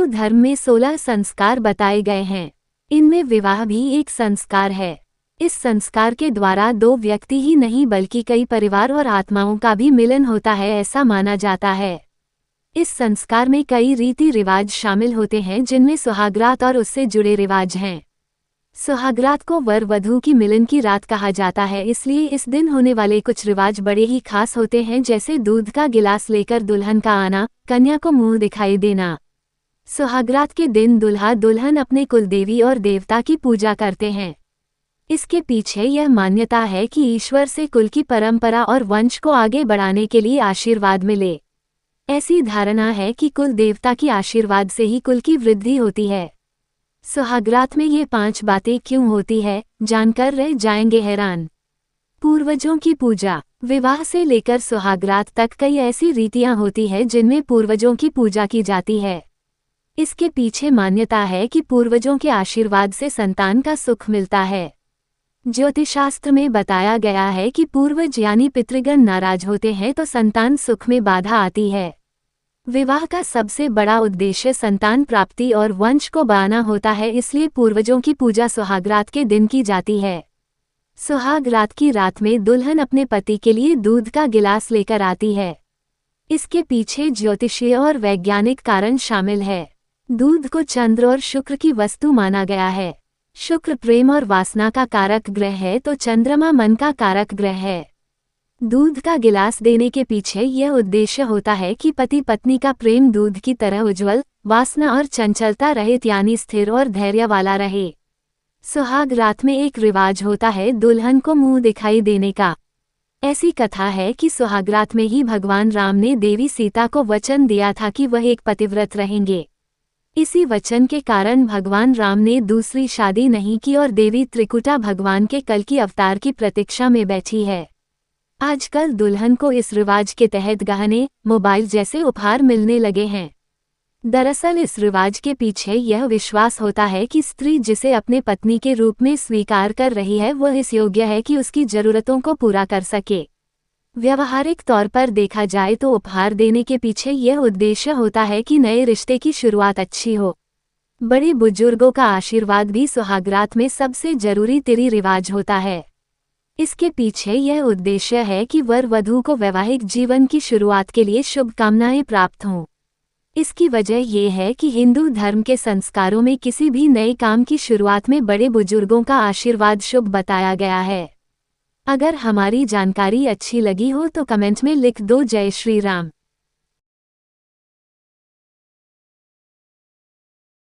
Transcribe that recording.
धर्म में 16 संस्कार बताए गए हैं। इनमें विवाह भी एक संस्कार है। इस संस्कार के द्वारा दो व्यक्ति ही नहीं बल्कि कई परिवार और आत्माओं का भी मिलन होता है, ऐसा माना जाता है। इस संस्कार में कई रीति रिवाज शामिल होते हैं, जिनमें सुहागरात और उससे जुड़े रिवाज हैं। सुहागरात को वर वधू की मिलन की रात कहा जाता है, इसलिए इस दिन होने वाले कुछ रिवाज बड़े ही खास होते हैं, जैसे दूध का गिलास लेकर दुल्हन का आना, कन्या को मुंह दिखाई देना। सुहागरात के दिन दुल्हा दुल्हन अपने कुलदेवी और देवता की पूजा करते हैं। इसके पीछे यह मान्यता है कि ईश्वर से कुल की परंपरा और वंश को आगे बढ़ाने के लिए आशीर्वाद मिले। ऐसी धारणा है कि कुल देवता की आशीर्वाद से ही कुल की वृद्धि होती है। सुहागरात में ये 5 बातें क्यों होती है, जानकर रह जाएंगे हैरान। पूर्वजों की पूजा। विवाह से लेकर सुहागरात तक कई ऐसी रीतियां होती है जिनमें पूर्वजों की पूजा की जाती है। इसके पीछे मान्यता है कि पूर्वजों के आशीर्वाद से संतान का सुख मिलता है। ज्योतिषशास्त्र में बताया गया है कि पूर्वज यानी पितृगण नाराज होते हैं तो संतान सुख में बाधा आती है। विवाह का सबसे बड़ा उद्देश्य संतान प्राप्ति और वंश को बढ़ाना होता है, इसलिए पूर्वजों की पूजा सुहागरात के दिन की जाती है। सुहागरात की रात में दुल्हन अपने पति के लिए दूध का गिलास लेकर आती है। इसके पीछे ज्योतिषीय और वैज्ञानिक कारण शामिल है। दूध को चंद्र और शुक्र की वस्तु माना गया है। शुक्र प्रेम और वासना का कारक ग्रह है तो चंद्रमा मन का कारक ग्रह है। दूध का गिलास देने के पीछे यह उद्देश्य होता है कि पति पत्नी का प्रेम दूध की तरह उज्ज्वल, वासना और चंचलता रहित यानी स्थिर और धैर्य वाला रहे। सुहाग रात में एक रिवाज होता है दुल्हन को मुंह दिखाई देने का। ऐसी कथा है कि सुहागरात में ही भगवान राम ने देवी सीता को वचन दिया था कि वह एक पतिव्रत रहेंगे। इसी वचन के कारण भगवान राम ने दूसरी शादी नहीं की और देवी त्रिकुटा भगवान के कल की अवतार की प्रतीक्षा में बैठी है। आजकल दुल्हन को इस रिवाज के तहत गहने, मोबाइल जैसे उपहार मिलने लगे हैं। दरअसल इस रिवाज के पीछे यह विश्वास होता है कि स्त्री जिसे अपने पत्नी के रूप में स्वीकार कर रही है वह इस योग्य है कि उसकी जरूरतों को पूरा कर सके। व्यावहारिक तौर पर देखा जाए तो उपहार देने के पीछे यह उद्देश्य होता है कि नए रिश्ते की शुरुआत अच्छी हो। बड़े बुजुर्गों का आशीर्वाद भी सुहागरात में सबसे जरूरी तिरी रिवाज होता है। इसके पीछे यह उद्देश्य है कि वर वधू को वैवाहिक जीवन की शुरुआत के लिए शुभकामनाएं प्राप्त हों। इसकी वजह यह है कि हिंदू धर्म के संस्कारों में किसी भी नए काम की शुरुआत में बड़े बुजुर्गों का आशीर्वाद शुभ बताया गया है। अगर हमारी जानकारी अच्छी लगी हो तो कमेंट में लिख दो जय श्री राम।